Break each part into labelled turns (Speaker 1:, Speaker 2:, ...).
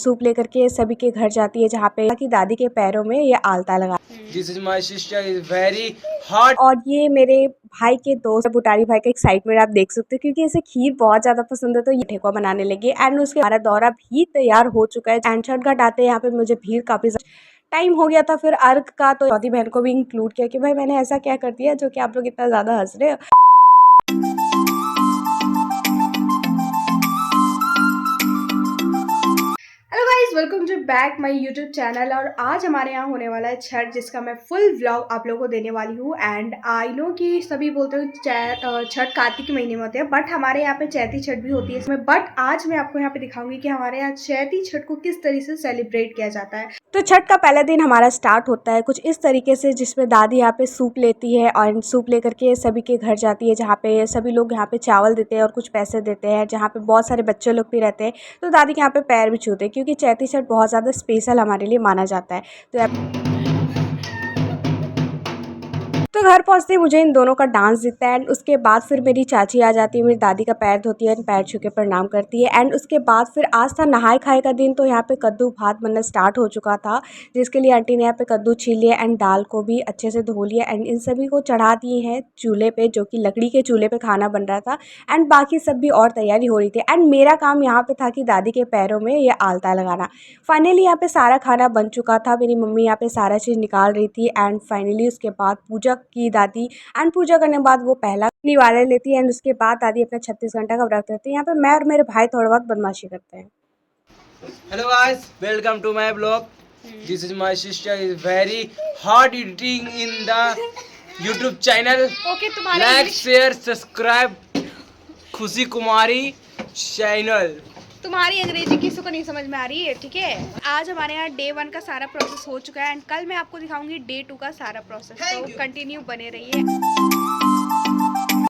Speaker 1: Soup लेकर के सभी के घर जाती है, जहाँ पे की दादी के पैरों में ये आलता लगा।
Speaker 2: This is my sister is very hot।
Speaker 1: और ये मेरे भाई के दोस्त बुटारी भाई का एक्साइटमेंट आप देख सकते हो, क्योंकि इसे खीर बहुत ज्यादा पसंद है, तो ये ठेकुआ बनाने लगे। एंड उसके हमारा दौरा भी तैयार हो चुका है। एंड छठ घाट आते हैं यहाँ पे मुझे भीड़ काफी टाइम हो गया था। फिर अर्घ का तो चौथी बहन को भी इंक्लूड किया कि भाई मैंने ऐसा क्या कर दिया जो कि आप लोग इतना ज्यादा हंस रहे हो। Hello guys, welcome to back my YouTube channel. और आज हमारे यहाँ होने वाला है छठ, जिसका मैं फुल व्लॉग आप लोगों को देने वाली हूँ। एंड आई नो कि सभी बोलते हो छठ कार्तिक के महीने में होते हैं, बट हमारे यहाँ पे चैती छठ भी होती है इसमें। बट आज मैं आपको यहाँ पे दिखाऊंगी कि हमारे यहाँ चैती छठ को किस तरीके से सेलिब्रेट किया जाता है। तो छठ का पहला दिन हमारा स्टार्ट होता है कुछ इस तरीके से, जिसमें दादी यहाँ पे सूप लेती है और सूप लेकर के सभी के घर जाती है, जहाँ पे सभी लोग यहाँ पे चावल देते हैं और कुछ पैसे देते हैं, जहाँ पे बहुत सारे बच्चे लोग भी रहते हैं। तो दादी के यहाँ पे पैर भी छूते हैं, क्योंकि चैती छठ बहुत ज़्यादा स्पेशल हमारे लिए माना जाता है। तो घर पहुंचते ही मुझे इन दोनों का डांस दिखता है। एंड उसके बाद फिर मेरी चाची आ जाती है, मेरी दादी का पैर धोती है, पैर छू के प्रणाम करती है। एंड उसके बाद फिर आज था नहाए खाए का दिन, तो यहाँ पे कद्दू भात बनना स्टार्ट हो चुका था, जिसके लिए आंटी ने यहाँ पे कद्दू छील लिया एंड दाल को भी अच्छे से धो लिया। एंड इन सभी को चढ़ा दिए हैं चूल्हे पे, जो कि लकड़ी के चूल्हे पे खाना बन रहा था। एंड बाकी सब भी और तैयारी हो रही थी। एंड मेरा काम यहाँ पे था कि दादी के पैरों में ये आलता लगाना। फाइनली यहाँ पे सारा खाना बन चुका था, मेरी मम्मी यहाँ पे सारा चीज़ निकाल रही थी। एंड फाइनली उसके बाद पूजा की दादी। एंड पूजा करने के बाद वो पहला निवाला लेती है। एंड उसके बाद दादी अपना 36 घंटा का व्रत रखती है। यहाँ पे मैं और मेरे भाई थोड़ा बहुत बदमाशी करते हैं।
Speaker 2: Hello guys, welcome to my vlog। This is my sister is very hard editing in the YouTube channel।
Speaker 1: Okay,
Speaker 2: Like, share, subscribe खुशी कुमारी चैनल।
Speaker 1: तुम्हारी अंग्रेजी किसी को नहीं समझ में आ रही है, ठीक है। आज हमारे यहाँ डे 1 का सारा प्रोसेस हो चुका है। एंड कल मैं आपको दिखाऊंगी डे 2 का सारा प्रोसेस, तो कंटिन्यू बने रहिए।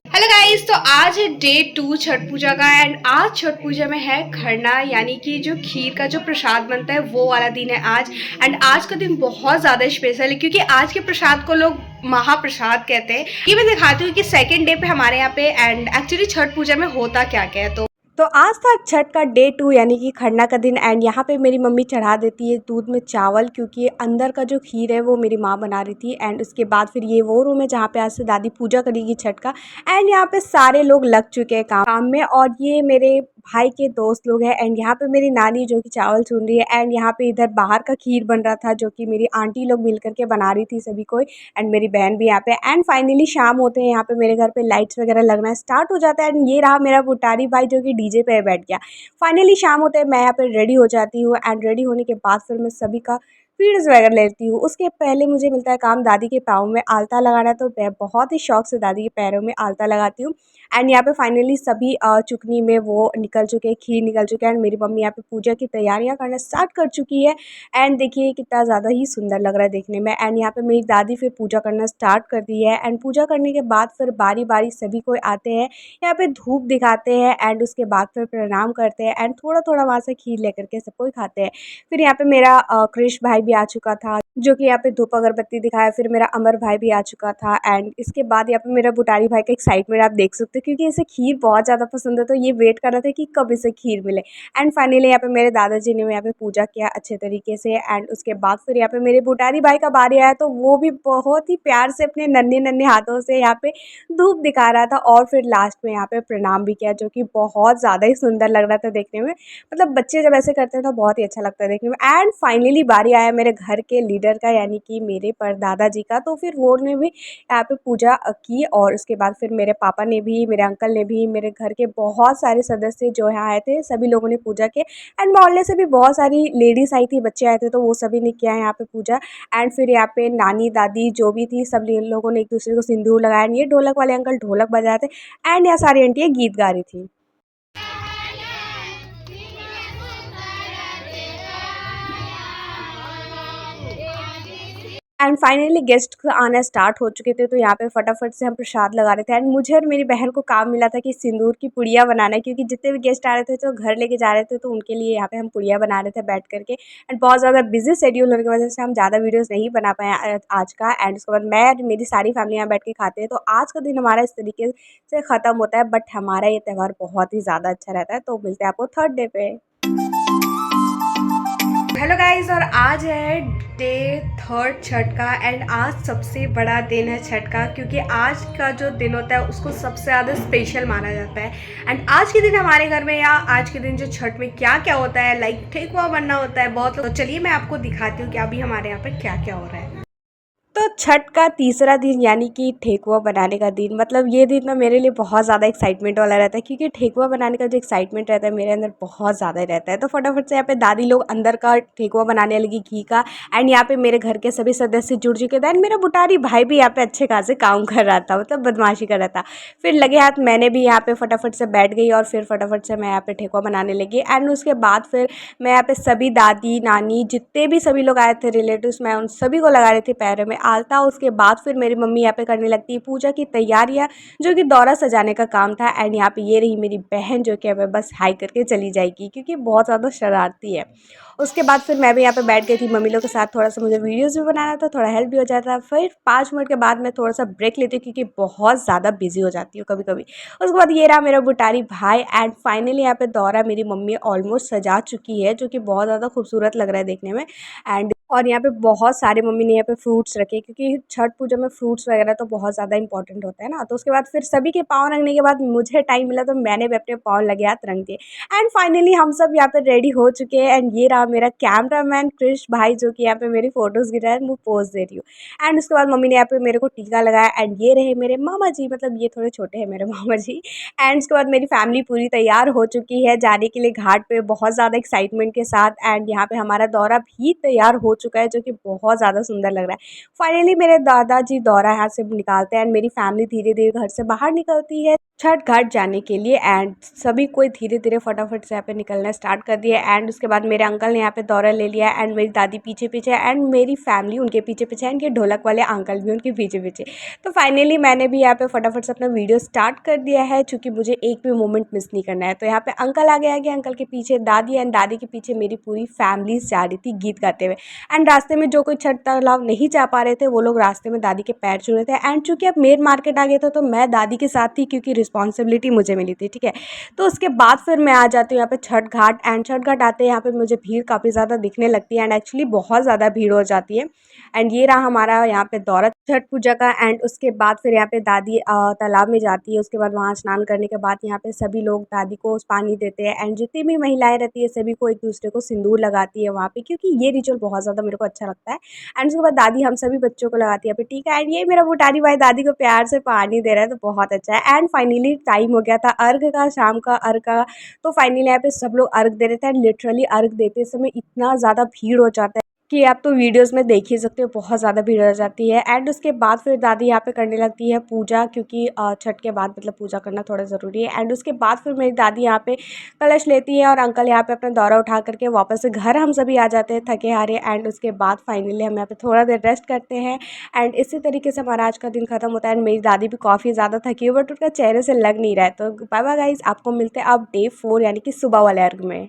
Speaker 1: हेलो गाइस, तो आज है डे 2 छठ पूजा का। एंड आज छठ पूजा में है खरना, यानी कि जो खीर का जो प्रसाद बनता है वो वाला दिन है आज। एंड आज का दिन बहुत ज़्यादा स्पेशल है, क्योंकि आज के प्रसाद को लोग महाप्रसाद कहते हैं। ये मैं दिखाती हूँ कि सेकेंड डे पे हमारे यहाँ पे एंड एक्चुअली छठ पूजा में होता क्या क्या है। तो आज था छठ का डे 2, यानी कि खरना का दिन। एंड यहाँ पे मेरी मम्मी चढ़ा देती है दूध में चावल, क्योंकि अंदर का जो खीर है वो मेरी माँ बना रही थी। एंड उसके बाद फिर ये वो रूम है जहाँ पे आज से दादी पूजा करेगी छठ का। एंड यहाँ पे सारे लोग लग चुके हैं काम में, और ये मेरे भाई के दोस्त लोग हैं। एंड यहाँ पे मेरी नानी जो कि चावल चुन रही है। एंड यहाँ पे इधर बाहर का खीर बन रहा था, जो कि मेरी आंटी लोग मिल करके बना रही थी सभी को। एंड मेरी बहन भी यहाँ पे। एंड फाइनली शाम होते हैं यहाँ पे मेरे घर पे लाइट्स वगैरह लगना स्टार्ट हो जाता है। एंड ये रहा मेरा बुटारी भाई, जो कि डीजे पे बैठ गया। फाइनली शाम होते हैं मैं यहाँ पे रेडी हो जाती हूँ। एंड रेडी होने के बाद फिर मैं सभी का फीड्स वगैरह लेती हूँ। उसके पहले मुझे मिलता है काम दादी के पाँव में आलता लगाना, तो मैं बहुत ही शौक से दादी के पैरों में आलता लगाती हूँ। एंड यहाँ पे फाइनली सभी चुकनी में वो निकल चुके हैं, खीर निकल चुके हैं। एंड मेरी मम्मी यहाँ पे पूजा की तैयारियां करना स्टार्ट कर चुकी है। एंड देखिए कितना ज़्यादा ही सुंदर लग रहा है देखने में। एंड यहाँ पे मेरी दादी फिर पूजा करना स्टार्ट कर दी है। एंड पूजा करने के बाद फिर बारी बारी सभी कोई आते हैं, यहाँ पे धूप दिखाते हैं। एंड उसके बाद फिर प्रणाम करते हैं। एंड थोड़ा थोड़ा वहाँ से खीर लेकर के सबको खाते हैं। फिर यहाँ पे मेरा कृष भाई भी आ चुका था, जो कि यहाँ पे धूप अगरबत्ती दिखाया। फिर मेरा अमर भाई भी आ चुका था। एंड इसके बाद यहाँ पे मेरा बुटारी भाई का एक्साइटमेंट आप देख सकते हो, क्योंकि इसे खीर बहुत ज़्यादा पसंद है, तो ये वेट कर रहा था कि कब इसे खीर मिले। एंड फाइनली यहाँ पे मेरे दादाजी ने यहाँ पे पूजा किया अच्छे तरीके से। एंड उसके बाद फिर यहाँ पे मेरे बुटारी भाई का बारी आया, तो वो भी बहुत ही प्यार से अपने नन्हे नन्हे हाथों से यहाँ पे धूप दिखा रहा था। और फिर लास्ट में यहाँ पे प्रणाम भी किया, जो कि बहुत ज़्यादा ही सुंदर लग रहा था देखने में। मतलब बच्चे जब ऐसे करते हैं तो बहुत ही अच्छा लगता है देखने में। एंड फाइनली बारी आया मेरे घर के लीडर का, यानी कि मेरे परदादा जी का। तो फिर वो ने भी यहाँ पे पूजा की। और उसके बाद फिर मेरे पापा ने भी, मेरे अंकल ने भी, मेरे घर के बहुत सारे सदस्य जो यहाँ आए थे सभी लोगों ने पूजा की। एंड मोहल्ले से भी बहुत सारी लेडीज आई थी, बच्चे आए थे, तो वो सभी ने किया यहाँ पे पूजा। एंड फिर यहाँ पे नानी दादी जो भी थी सब लोगों ने एक दूसरे को सिंदूर लगाया। ये ढोलक वाले अंकल ढोलक बजाए थे। एंड यहाँ सारी आंटियाँ गीत गा रही थी। एंड फाइनली गेस्ट आना स्टार्ट हो चुके थे, तो यहाँ पे फटाफट से हम प्रसाद लगा रहे थे। एंड मुझे और मेरी बहन को काम मिला था कि सिंदूर की पुड़िया बनाना है, क्योंकि जितने भी गेस्ट आ रहे थे तो घर लेके जा रहे थे, तो उनके लिए यहाँ पे हम पुड़िया बना रहे थे बैठ करके। एंड बहुत ज़्यादा बिजी शेड्यूल होने की वजह से हम ज़्यादा वीडियोज़ नहीं बना पाए आज का। एंड उसके बाद मैं और मेरी सारी फैमिली यहाँ बैठ के खाते हैं। तो आज का दिन हमारा इस तरीके से ख़त्म होता है, बट हमारा ये त्यौहार बहुत ही ज़्यादा अच्छा रहता है। तो मिलते हैं आपको थर्ड डे पे। गाइस, और आज है डे 3 छठ का एंड आज सबसे बड़ा दिन है छठ का, क्योंकि आज का जो दिन होता है उसको सबसे ज़्यादा स्पेशल माना जाता है। एंड आज के दिन हमारे घर में या आज के दिन जो छठ में क्या क्या होता है, लाइक ठेकुआ बनना होता है बहुत लोग। तो चलिए मैं आपको दिखाती हूँ कि अभी हमारे यहाँ पे क्या क्या हो रहा है। तो छठ का तीसरा दिन यानी कि ठेकुआ बनाने का दिन, मतलब ये दिन ना मेरे लिए बहुत ज़्यादा एक्साइटमेंट वाला रहता है, क्योंकि ठेकुआ बनाने का जो एक्साइटमेंट रहता है मेरे अंदर बहुत ज़्यादा रहता है। तो फटाफट से यहाँ पे दादी लोग अंदर का ठेकुआ बनाने लगी घी का, एंड यहाँ पे मेरे घर के सभी सदस्य जुड़ चुके थे। एंड मेरा बुटारी भाई भी यहाँ पे अच्छे खासे काम कर रहा था, मतलब बदमाशी कर रहा था। फिर लगे हाथ मैंने भी यहाँ पे फटाफट से बैठ गई और फिर फटाफट से मैं यहाँ पे ठेकुआ बनाने लगी। एंड उसके बाद फिर मैं यहाँ पे सभी दादी नानी जितने भी सभी लोग आए थे रिलेटिव्स, मैं उन सभी को लगा रही थी पैरों में आलता। उसके बाद फिर मेरी मम्मी यहाँ पे करने लगती है पूजा की तैयारियाँ, जो कि दौरा सजाने का काम था। एंड यहाँ पे ये रही मेरी बहन, जो कि हमें बस हाई करके चली जाएगी क्योंकि बहुत ज़्यादा शरारती है। उसके बाद फिर मैं भी यहाँ पे बैठ गई थी मम्मी लोग के साथ, थोड़ा सा मुझे वीडियोज़ भी बनाना था, थोड़ा हेल्प भी हो जाता। फिर 5 मिनट के बाद मैं थोड़ा सा ब्रेक लेती हूँ क्योंकि बहुत ज़्यादा बिजी हो जाती हूँ कभी कभी। उसके बाद ये रहा मेरा बुटारी भाई, एंड फाइनली यहाँ पे दौरा मेरी मम्मी ऑलमोस्ट सजा चुकी है, जो कि बहुत ज़्यादा खूबसूरत लग रहा है देखने में। एंड और यहाँ पे बहुत सारे मम्मी ने यहाँ पे फ्रूट्स रखे, क्योंकि छठ पूजा में फ्रूट्स वगैरह तो बहुत ज़्यादा इंपॉर्टेंट होता है ना। तो उसके बाद फिर सभी के पाँव रंगने के बाद मुझे टाइम मिला तो मैंने भी अपने पाँव लगे हाथ रंग दिए। एंड फाइनली हम सब यहाँ पे रेडी हो चुके हैं। एंड ये रहा मेरा कैमरामैन क्रिश भाई, जो कि यहाँ पे मेरी फोटोज़ गिरा है, वो पोज दे रही हूँ। एंड उसके बाद मम्मी ने यहाँ पे मेरे को टीका लगाया। एंड ये रहे मेरे मामा जी, मतलब ये थोड़े छोटे हैं मेरे मामा जी। एंड उसके बाद मेरी फैमिली पूरी तैयार हो चुकी है जाने के लिए घाट पे, बहुत ज़्यादा एक्साइटमेंट के साथ। एंड यहाँ पे हमारा दौरा भी तैयार हो चुका है, जो कि बहुत ज़्यादा सुंदर लग रहा है। फाइनली मेरे दादाजी दौरा यहाँ से निकालते हैं एंड मेरी फैमिली धीरे धीरे घर से बाहर निकलती है छठ घाट जाने के लिए। एंड सभी कोई धीरे धीरे फटाफट से यहाँ पे निकलना स्टार्ट कर दिया। एंड उसके बाद मेरे अंकल ने यहाँ पे दौरा ले लिया, एंड मेरी दादी पीछे पीछे, एंड मेरी फैमिली उनके पीछे पीछे, एंड ये ढोलक वाले अंकल भी उनके पीछे पीछे। तो फाइनली मैंने भी यहाँ पे फटाफट से अपना वीडियो स्टार्ट कर दिया है, क्योंकि मुझे एक भी मोमेंट मिस नहीं करना है। तो यहाँ पे अंकल आगे अंकल के पीछे दादी, एंड दादी के पीछे मेरी पूरी फैमिली जा रही थी गीत गाते हुए। एंड रास्ते में जो कोई छठ तालाब नहीं जा पा रहे थे वो लोग रास्ते में दादी के पैर छू रहे थे। एंड चूंकि अब मेन मार्केट आ गया था तो मैं दादी के साथ थी, क्योंकि रिस्पॉन्सिबिलिटी मुझे मिली थी, ठीक है। तो उसके बाद फिर मैं आ जाती हूँ यहाँ पे छठ घाट। एंड छठ घाट आते हैं यहाँ पे मुझे भीड़ काफ़ी ज़्यादा दिखने लगती है, एंड एक्चुअली बहुत ज़्यादा भीड़ हो जाती है। एंड ये रहा हमारा यहाँ पे दौरा छठ पूजा का। एंड उसके बाद फिर यहाँ पे दादी तालाब में जाती है। उसके बाद वहाँ स्नान करने के बाद यहाँ पे सभी लोग दादी को उस पानी देते हैं। एंड जितनी भी महिलाएं रहती है सभी को एक दूसरे को सिंदूर लगाती है वहाँ पे, क्योंकि ये रिचुअल बहुत ज़्यादा मेरे को अच्छा लगता है। एंड उसके बाद दादी हम सभी बच्चों को लगाती है पे टीका। एंड ये मेरा बुटारी भाई दादी को प्यार से पानी दे रहा है, तो बहुत अच्छा है। एंड फाइनली टाइम हो गया था अर्घ का, शाम का अर्घ का। तो फाइनली यहाँ पे सब लोग अर्घ दे रहे थे। एंड लिटरली अर्घ देते समय इतना ज़्यादा भीड़ हो जाता है कि आप तो वीडियोस में देख ही सकते हो, बहुत ज़्यादा भीड़ हो जाती है। एंड उसके बाद फिर दादी यहाँ पे करने लगती है पूजा, क्योंकि छठ के बाद मतलब पूजा करना थोड़ा ज़रूरी है। एंड उसके बाद फिर मेरी दादी यहाँ पे कलश लेती है और अंकल यहाँ पे अपना दौरा उठा करके वापस से घर हम सभी आ जाते हैं थके हारे। एंड उसके बाद फाइनली हम यहाँ पे थोड़ा देर रेस्ट करते हैं। एंड इसी तरीके से हमारा आज का दिन खत्म होता है। एंड मेरी दादी भी काफ़ी ज़्यादा थकी हुई, बट उनका चेहरे से लग नहीं रहा है। तो बाय बाय गाइस, आपको मिलते हैं अब डे 4 यानी कि सुबह वाले अर्घ में।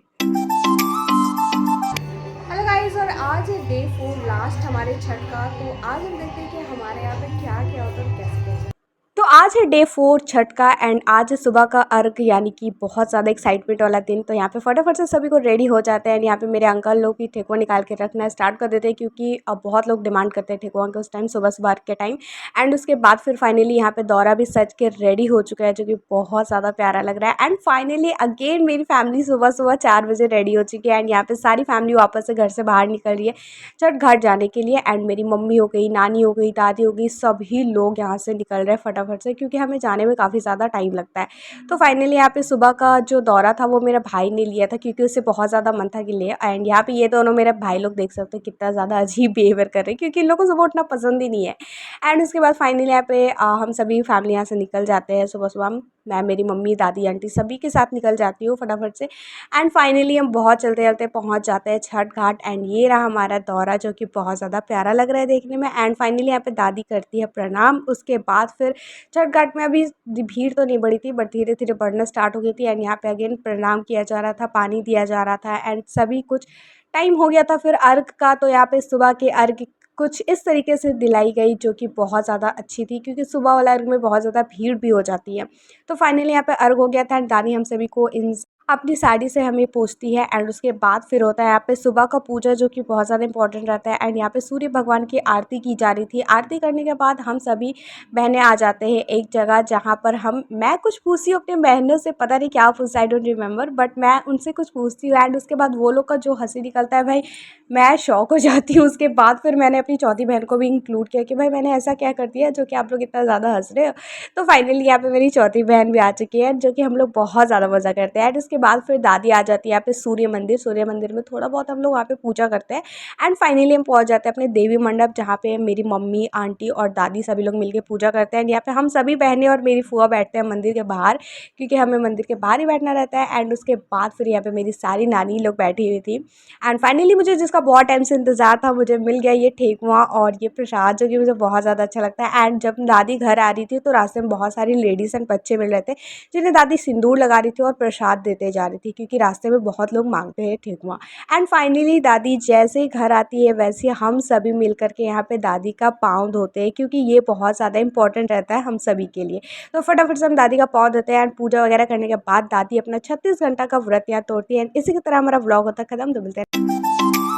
Speaker 1: हेलो गाइस, और आज है डे 4 लास्ट हमारे छठ का। तो आज हम देखते हैं कि हमारे यहाँ पे क्या क्या होता है और कैसे कैसे। तो आज है डे 4 छठ का, एंड आज है सुबह का अर्घ, यानी कि बहुत ज़्यादा एक्साइटमेंट वाला दिन। तो यहाँ पे फटाफट से सभी को रेडी हो जाते हैं। एंड यहाँ पे मेरे अंकल लोग भी ठेकुआ निकाल के रखना स्टार्ट कर देते हैं, क्योंकि अब बहुत लोग डिमांड करते हैं ठेकुआ के उस टाइम, सुबह सुबह के टाइम। एंड उसके बाद फिर फाइनली यहाँ पे दौरा भी सज के रेडी हो चुका है, जो कि बहुत ज़्यादा प्यारा लग रहा है। एंड फाइनली अगेन मेरी फैमिली सुबह सुबह 4 बजे रेडी हो चुकी है। एंड यहाँ पे सारी फैमिली वापस से घर से बाहर निकल रही है छठ घाट जाने के लिए। एंड मेरी मम्मी हो गई, नानी हो गई, दादी हो गई, सभी लोग यहाँ से निकल रहे हैं फटाफट से, क्योंकि हमें जाने में काफ़ी ज़्यादा टाइम लगता है। तो फाइनली यहाँ पे सुबह का जो दौरा था वो मेरे भाई ने लिया था, क्योंकि उसे बहुत ज़्यादा मन था कि ले। एंड यहाँ पे ये दोनों मेरे भाई लोग देख सकते हो कितना ज़्यादा अजीब बिहेवियर कर रहे हैं, क्योंकि इन लोगों को सुबह उठना पसंद ही नहीं है। एंड उसके बाद फाइनली यहाँ पे हम सभी फैमिली यहाँ से निकल जाते हैं सुबह सुबह। मैं, मेरी मम्मी, दादी, आंटी सभी के साथ निकल जाती हूँ फटाफट से। एंड फाइनली हम बहुत चलते चलते पहुँच जाते हैं छठ घाट। एंड ये रहा हमारा दौरा, जो कि बहुत ज़्यादा प्यारा लग रहा है देखने में। एंड फाइनली यहाँ पे दादी करती है प्रणाम। उसके बाद फिर छठ घाट में अभी भीड़ तो नहीं बढ़ी थी, बट धीरे धीरे बढ़ना स्टार्ट हो गई थी। एंड यहाँ पे अगेन प्रणाम किया जा रहा था, पानी दिया जा रहा था, एंड सभी कुछ टाइम हो गया था फिर अर्घ का। तो यहाँ पे सुबह के अर्घ कुछ इस तरीके से दिलाई गई, जो कि बहुत ज़्यादा अच्छी थी, क्योंकि सुबह वाला अर्घ में बहुत ज़्यादा भीड़ भी हो जाती है। तो फाइनली यहाँ पे अर्घ हो गया था। एंड दादी हम सभी को इन अपनी साड़ी से हमें पूछती है एंड उसके बाद फिर होता है यहाँ पे सुबह का पूजा जो कि बहुत ज़्यादा इंपॉर्टेंट रहता है एंड यहाँ पे सूर्य भगवान की आरती की जा रही थी। आरती करने के बाद हम सभी बहनें आ जाते हैं एक जगह जहाँ पर मैं कुछ पूछती हूँ अपने बहनों से, पता नहीं क्या पूछती, आई डोंट रिमेंबर, बट मैं उनसे कुछ पूछती हूँ एंड उसके बाद वो लोग का जो हंसी निकलता है भाई, मैं शॉक हो जाती हूँ। उसके बाद फिर मैंने अपनी चौथी बहन को भी इंक्लूड किया कि भाई मैंने ऐसा क्या कर दिया जो कि आप लोग इतना ज़्यादा हंस रहे हो। तो फाइनली यहाँ पे मेरी चौथी बहन भी आ चुकी है जो कि हम लोग बहुत ज़्यादा मज़ा करते हैं एंड उसके बाद फिर दादी आ जाती है यहाँ पे सूर्य मंदिर में थोड़ा बहुत हम लोग वहाँ पे पूजा करते हैं एंड फाइनली हम पहुँच जाते हैं अपने देवी मंडप जहाँ पे मेरी मम्मी आंटी और दादी सभी लोग मिलकर पूजा करते हैं एंड यहाँ पे हम सभी बहनें और मेरी फूआ बैठते हैं मंदिर के बाहर, क्योंकि हमें मंदिर के बाहर ही बैठना रहता है एंड उसके बाद फिर यहाँ पे मेरी सारी नानी लोग बैठी हुई थी एंड फाइनली मुझे जिसका बहुत टाइम से इंतज़ार था मुझे मिल गया ये ठेकुआ और ये प्रसाद जो कि मुझे बहुत ज़्यादा अच्छा लगता है। एंड जब दादी घर आ रही थी तो रास्ते में बहुत सारी लेडीज़ एंड बच्चे मिल रहे थे जिन्हें दादी सिंदूर लगा रही थी और प्रसाद देते जा रही थी, क्योंकि रास्ते में बहुत लोग मांगते हैं ठेकुआ। एंड फाइनली दादी जैसे ही घर आती है वैसे हम सभी मिल करके यहाँ पे दादी का पाँव धोते हैं, क्योंकि ये बहुत ज़्यादा इंपॉर्टेंट रहता है हम सभी के लिए। तो फटाफट से हम दादी का पाँव धोते हैं एंड पूजा वगैरह करने के बाद दादी अपना 36 घंटा का व्रत यहाँ तोड़ती है। इसी की तरह हमारा व्लॉग होता है खत्म। तो मिलते हैं।